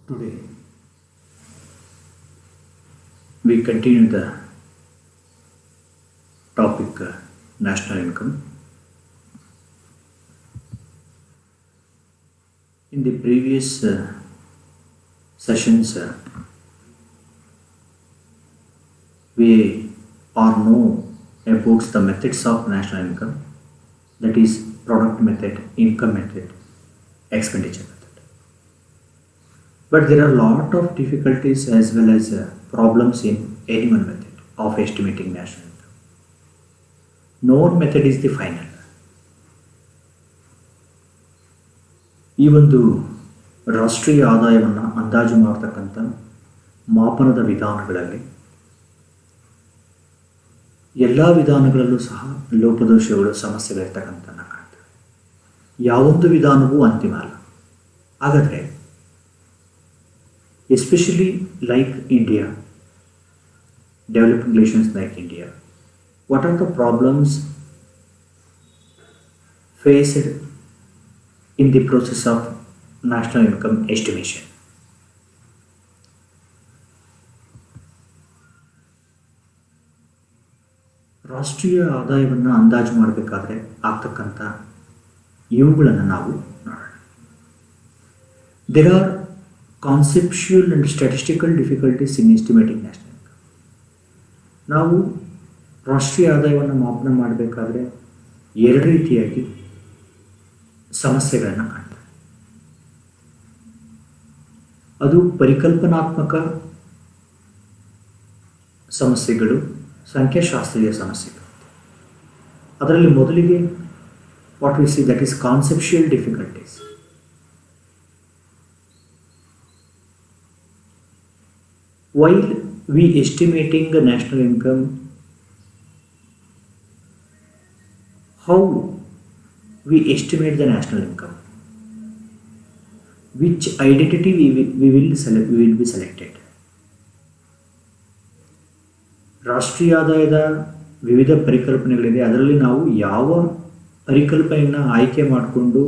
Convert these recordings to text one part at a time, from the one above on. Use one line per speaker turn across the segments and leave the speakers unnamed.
Today we continue the topic national income. In the previous sessions, we are know about the methods of national income, that is product method, income method, expenditure method. But there are a lot of difficulties as well as problems in any one method of estimating national income. No one method is the final. ಈ ಒಂದು ರಾಷ್ಟ್ರೀಯ ಆದಾಯವನ್ನು ಅಂದಾಜು ಮಾಡತಕ್ಕಂಥ ಮಾಪನದ ವಿಧಾನಗಳಲ್ಲಿ ಎಲ್ಲ ವಿಧಾನಗಳಲ್ಲೂ ಸಹ ಲೋಪದೋಷಗಳು ಸಮಸ್ಯೆಗಳಿರ್ತಕ್ಕಂಥ ಕಾಣ್ತವೆ. ಯಾವೊಂದು ವಿಧಾನವೂ ಅಂತಿಮ ಅಲ್ಲ. ಹಾಗಾದರೆ especially like India, developing nations like India, what are the problems faced in the process of national income estimation? ರಾಷ್ಟ್ರೀಯ ಆದಾಯವನ್ನು ಅಂದಾಜು ಮಾಡಬೇಕಾದ್ರೆ ಆಗ್ತಕ್ಕಂಥ ಇವುಗಳನ್ನು ನಾವು ನೋಡೋಣ. There are conceptual and statistical difficulties in estimating national income. ನಾವು ರಾಷ್ಟ್ರೀಯ ಆದಾಯವನ್ನು ಮಾಪನ ಮಾಡಬೇಕಾದ್ರೆ ಎರಡು ರೀತಿಯಾಗಿ ಸಮಸ್ಯೆಗಳನ್ನು ಕಾಣ್ತೇವೆ. ಅದು ಪರಿಕಲ್ಪನಾತ್ಮಕ ಸಮಸ್ಯೆಗಳು, ಸಂಖ್ಯಾಶಾಸ್ತ್ರೀಯ ಸಮಸ್ಯೆಗಳು. ಅದರಲ್ಲಿ ಮೊದಲಿಗೆ what we see that is conceptual difficulties. While we estimating the national income, how we estimate the national income? Which identity we will be selected? ರಾಷ್ಟ್ರೀಯ ಆದಾಯದ ವಿವಿಧ ಪರಿಕಲ್ಪನೆಗಳಿದೆ. ಅದರಲ್ಲಿ ನಾವು ಯಾವ ಪರಿಕಲ್ಪನೆಯನ್ನು ಆಯ್ಕೆ ಮಾಡಿಕೊಂಡು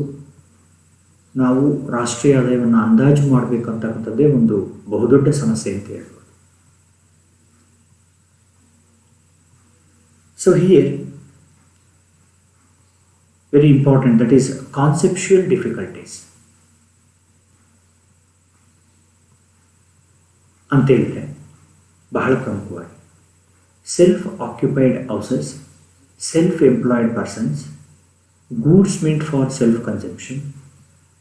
ನಾವು ರಾಷ್ಟ್ರೀಯ ಆದಾಯವನ್ನು ಅಂದಾಜು ಮಾಡಬೇಕಂತಕ್ಕಂಥದ್ದೇ ಒಂದು ಬಹುದೊಡ್ಡ ಸಮಸ್ಯೆ ಅಂತ ಹೇಳ್ಬೋದು. So here, very important, that is conceptual difficulties. ಅಂತ ಹೇಳಿದ್ರೆ ಬಹಳ ಪ್ರಮುಖವಾಗಿ self occupied houses, self employed persons, goods meant for self consumption,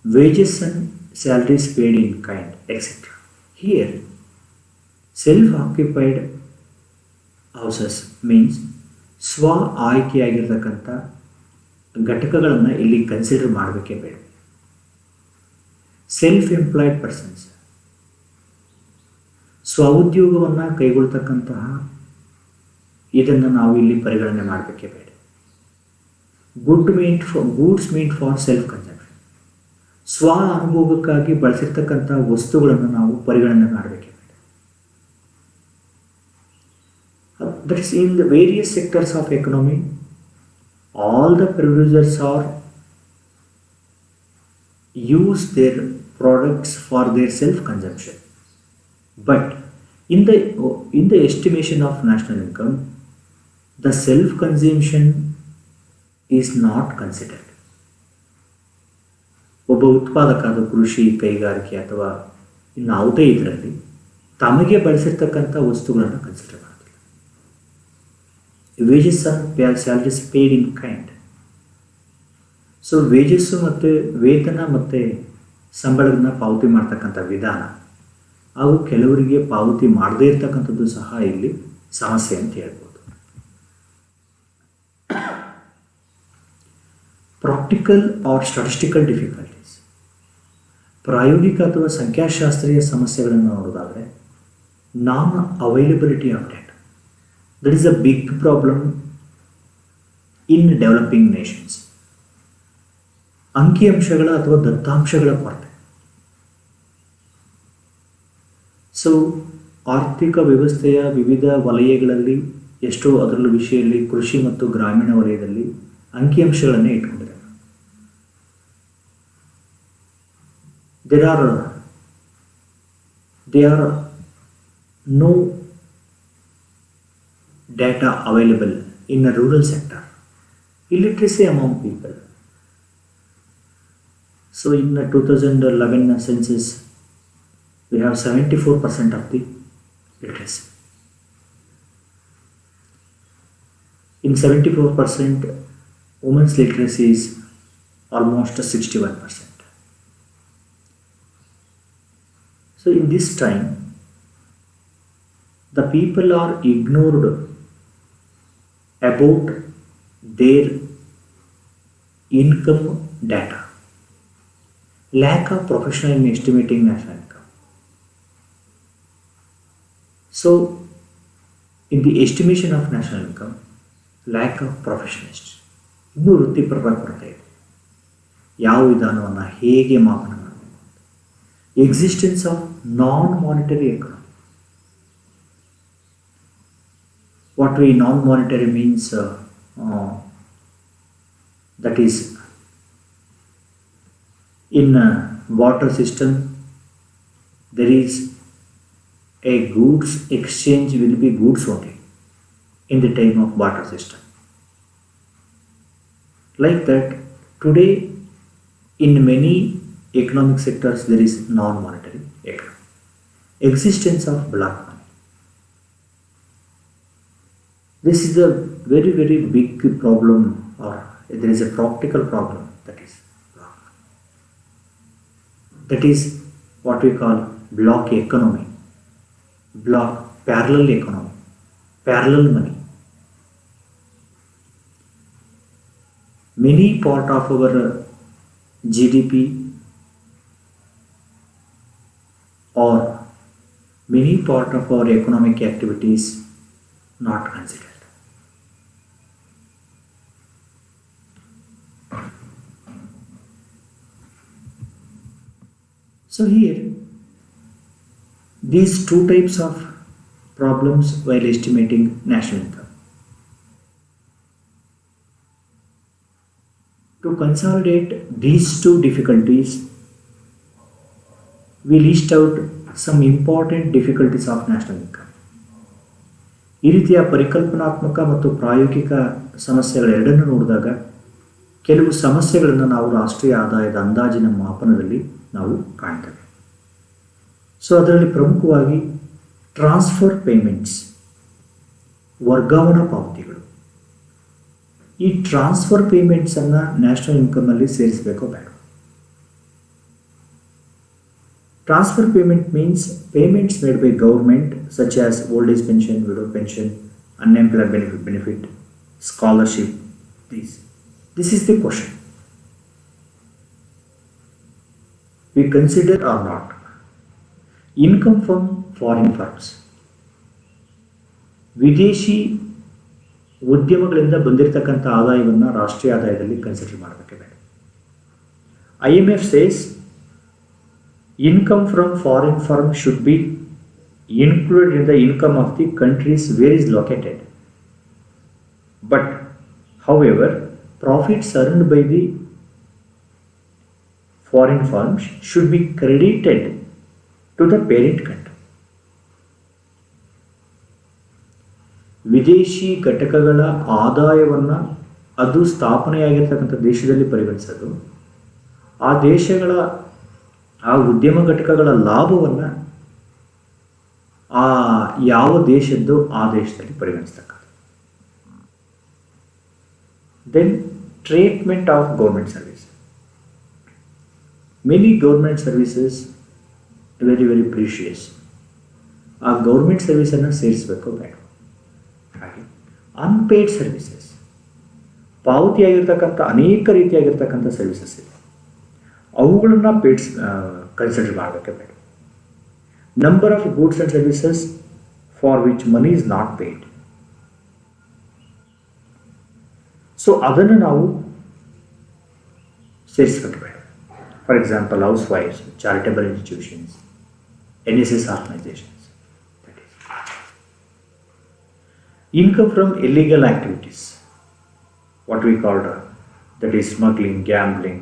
wages and salaries paid in kind, etc. Here, self-occupied houses means ಸ್ವ ಆಯ್ಕೆಯಾಗಿರ್ತಕ್ಕಂಥ ಘಟಕಗಳನ್ನು ಇಲ್ಲಿ ಕನ್ಸಿಡರ್ ಮಾಡಬೇಕೇ ಬೇಡ. Self employed persons, ಸ್ವ ಉದ್ಯೋಗವನ್ನು ಕೈಗೊಳ್ತಕ್ಕಂತಹ ಇದನ್ನು ನಾವು ಇಲ್ಲಿ ಪರಿಗಣನೆ ಮಾಡಬೇಕೇ ಬೇಡ. Goods meant for self consumption, ಸ್ವ ಅನುಭೋಗಕ್ಕಾಗಿ ಬಳಸಿರ್ತಕ್ಕಂಥ ವಸ್ತುಗಳನ್ನು ನಾವು ಪರಿಗಣನೆ ಮಾಡಬೇಕೇ ಬೇಡ. That is, in the various sectors of economy, all the producers are use their products for their self consumption, but in the estimation of national income, the self consumption is not considered. ಒಬ್ಬ ಉತ್ಪಾದಕ, ಅದು ಕೃಷಿ, ಕೈಗಾರಿಕೆ ಅಥವಾ ಇನ್ನಾವುದೇ ಇದರಲ್ಲಿ ತಮಗೆ ಬಳಸಿರ್ತಕ್ಕಂಥ ವಸ್ತುಗಳನ್ನು ಕನ್ಸಿಡರ್ ಮಾಡ್ತಾರೆ. Wages or salaries paid in kind. So wages ಮತ್ತು ವೇತನ ಮತ್ತು ಸಂಬಳವನ್ನು ಪಾವತಿ ಮಾಡ್ತಕ್ಕಂಥ ವಿಧಾನ, ಹಾಗೂ ಕೆಲವರಿಗೆ ಪಾವತಿ ಮಾಡದೇ ಇರ್ತಕ್ಕಂಥದ್ದು ಸಹ ಇಲ್ಲಿ ಸಮಸ್ಯೆ ಅಂತ ಹೇಳ್ಬೋದು. ಪ್ರಾಕ್ಟಿಕಲ್ ಆರ್ ಸ್ಟಾಟಿಸ್ಟಿಕಲ್ ಡಿಫಿಕಲ್ಟೀಸ್, ಪ್ರಾಯೋಗಿಕ ಅಥವಾ ಸಂಖ್ಯಾಶಾಸ್ತ್ರೀಯ ಸಮಸ್ಯೆಗಳನ್ನು ನೋಡೋದಾದರೆ non availability of data. That is a big problem in developing nations. ಅಂಕಿಅಂಶಗಳ ಅಥವಾ ದತ್ತಾಂಶಗಳ ಕೊರತೆ. ಸೊ ಆರ್ಥಿಕ ವ್ಯವಸ್ಥೆಯ ವಿವಿಧ ವಲಯಗಳಲ್ಲಿ ಎಷ್ಟೋ ಅದರಲ್ಲೂ ವಿಷಯದಲ್ಲಿ ಕೃಷಿ ಮತ್ತು ಗ್ರಾಮೀಣ ವಲಯದಲ್ಲಿ ಅಂಕಿಅಂಶಗಳನ್ನೇ ಇಟ್ಕೊಂಡಿದ್ದಾರೆ. There are there are no data available in the rural sector. Illiteracy among people. So in the 2011 census, we have 74% of the literacy. In 74%, women's literacy is almost 61%. So in this time, the people are ignored about their income data. Lack of professional in estimating national income. So, in the estimation of national income, lack of professionalists. ಇನ್ನೂ ವೃತ್ತಿಪರರ ಕೊರತೆ ಇದೆ. ಯಾವ ವಿಧಾನವನ್ನು ಹೇಗೆ ಮಾಪನ ಮಾಡಬೇಕು? Existence of non monetary economy. What we non-monetary means, that is in water system there is a goods exchange will be goods only in the time of water system. Like that, today in many economic sectors there is non-monetary economy. Existence of black money. This is a very, very big problem, or there is a practical problem, that is block. That is what we call block economy, block parallel economy, parallel money. Many part of our GDP or many part of our economic activities not considered. So here, these two types of problems while estimating national income. To consolidate these two difficulties, we list out some important difficulties of national income. ಈ ರೀತಿಯ ಪರಿಕಲ್ಪನಾತ್ಮಕ ಮತ್ತು ಪ್ರಾಯೋಗಿಕ ಸಮಸ್ಯೆಗಳೆರಡನ್ನು ನೋಡಿದಾಗ ಕೆಲವು ಸಮಸ್ಯೆಗಳನ್ನು ನಾವು ರಾಷ್ಟ್ರೀಯ ಆದಾಯದ ಅಂದಾಜಿನ ಮಾಪನದಲ್ಲಿ ನಾವು ಕಾಣ್ತೇವೆ. ಸೊ ಅದರಲ್ಲಿ ಪ್ರಮುಖವಾಗಿ ಟ್ರಾನ್ಸ್ಫರ್ ಪೇಮೆಂಟ್ಸ್, ವರ್ಗಾವಣಾ ಪಾವತಿಗಳು. ಈ ಟ್ರಾನ್ಸ್ಫರ್ ಪೇಮೆಂಟ್ಸನ್ನು ನ್ಯಾಷನಲ್ ಇನ್ಕಮಲ್ಲಿ ಸೇರಿಸಬೇಕೋ ಬೇಡ? Transfer payment means payments made by government such as old age pension, widow pension, unemployment benefit, scholarship. This is the question. We consider or not income from foreign firms. ವಿದೇಶಿ ಉದ್ಯಮಗಳಿಂದ ಬಂದಿರತಕ್ಕಂಥ ಆದಾಯವನ್ನು ರಾಷ್ಟ್ರೀಯ ಆದಾಯದಲ್ಲಿ consider ಮಾಡಬೇಕೆ ಬೇಡ? IMF says income from foreign firm should be included in the income of the countries where it is located. But, however, profits earned by the foreign firms should be credited to the parent country. ವಿದೇಶಿ ಘಟಕಗಳ ಆದಾಯವನ್ನು ಅದು ಸ್ಥಾಪನೆಯಾಗಿರ್ತಕ್ಕಂಥ ದೇಶದಲ್ಲಿ ಪರಿಗಣಿಸೋದು, ಆ ದೇಶಗಳ ಆ ಉದ್ಯಮ ಘಟಕಗಳ ಲಾಭವನ್ನು ಆ ಯಾವ ದೇಶದ್ದು ಆ ದೇಶದಲ್ಲಿ ಪರಿಗಣಿಸ್ತಕ್ಕಂಥ. Then treatment of government service. Many government services very very precious. ಆ ಗೌರ್ಮೆಂಟ್ ಸರ್ವಿಸನ್ನು ಸೇರಿಸಬೇಕು ಬೇಡ? ಹಾಗೆ ಅನ್ಪೇಯ್ಡ್ ಸರ್ವಿಸಸ್, ಪಾವತಿಯಾಗಿರ್ತಕ್ಕಂಥ ಅನೇಕ ರೀತಿಯಾಗಿರ್ತಕ್ಕಂಥ ಸರ್ವಿಸಸ್ ಇದೆ, ಅವುಗಳನ್ನು ಕನ್ಸಿಡರ್ ಮಾಡಬೇಕೆ ಬೇಡ? Number of goods and services for which money is not paid. So ಅದನ್ನು ನಾವು ಸೇರಿಸಬೇಕೆ ಬೇಡ? For example house wives, charitable institutions, NSS organisations. That is income from illegal activities, what we called that is smuggling, gambling,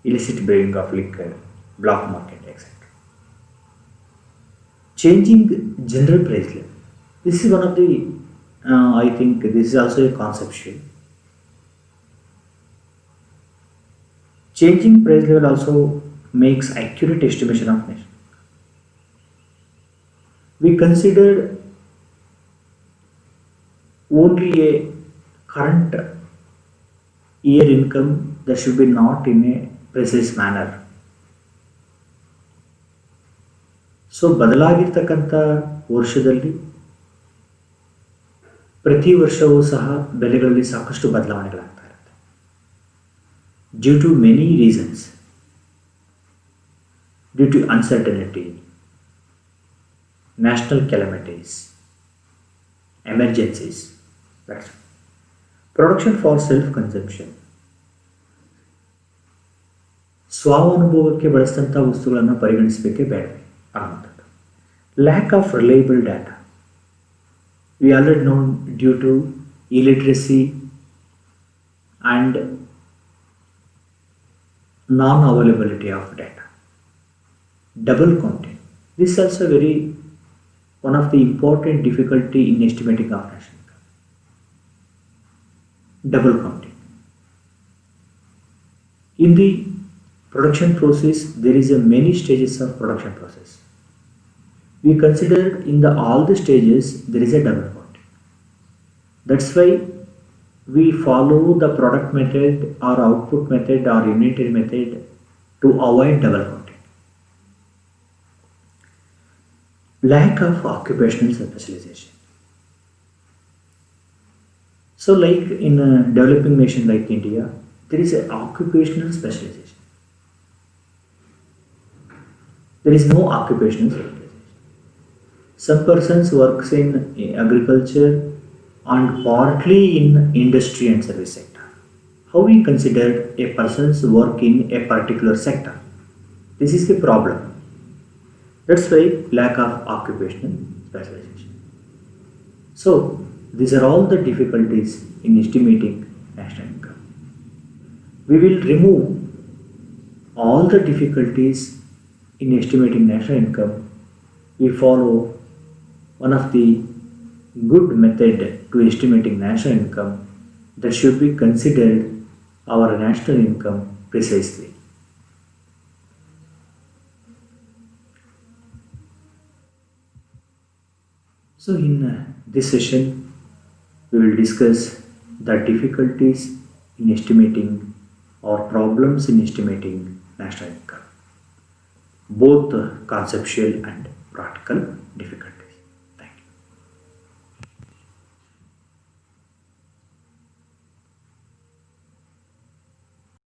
illicit buying of liquor, block market, etc. Changing general price level. This is one of the, I think this is also a conceptual. Changing price level also makes accurate estimation of national. We considered only a current year income that should be not in a precise manner. So ಬದಲಾಗಿರ್ತಕ್ಕಂಥ ವರ್ಷದಲ್ಲಿ ಪ್ರತಿ ವರ್ಷವೂ ಸಹ ಬೆಲೆಗಳಲ್ಲಿ ಸಾಕಷ್ಟು ಬದಲಾವಣೆಗಳಾಗ್ತಾ ಇರುತ್ತೆ due to many reasons, due to uncertainty, national calamities, emergencies. Production for self consumption, ಸ್ವಾನುಭವಕ್ಕೆ ಬಳಸಿದಂಥ ವಸ್ತುಗಳನ್ನು ಪರಿಗಣಿಸಬೇಕೇ ಬೇಡವೆ ಅನ್ನೋದು. Lack of reliable data. We already know due to illiteracy and non-availability of data. Double counting. This is also very one of the important difficulty in estimating of national income. Double counting. In the production process, there is a many stages of production process. We considered in all the stages there is a double counting. That's why we follow the product method or output method or unitary method to avoid double counting. Lack of occupational specialization. So like in a developing nation like India, there is an occupational specialization. There is no occupational specialization. Some persons works in agriculture and partly in industry and service sector. How we consider a person's work in a particular sector? This is the problem. That's why lack of occupational specialization. So these are all the difficulties in estimating national income. We will remove all the difficulties in estimating national income. We follow one of the good method to estimating national income that should be considered our national income precisely. So in this session we will discuss the difficulties in estimating or problems in estimating national income, both conceptual and practical difficulties.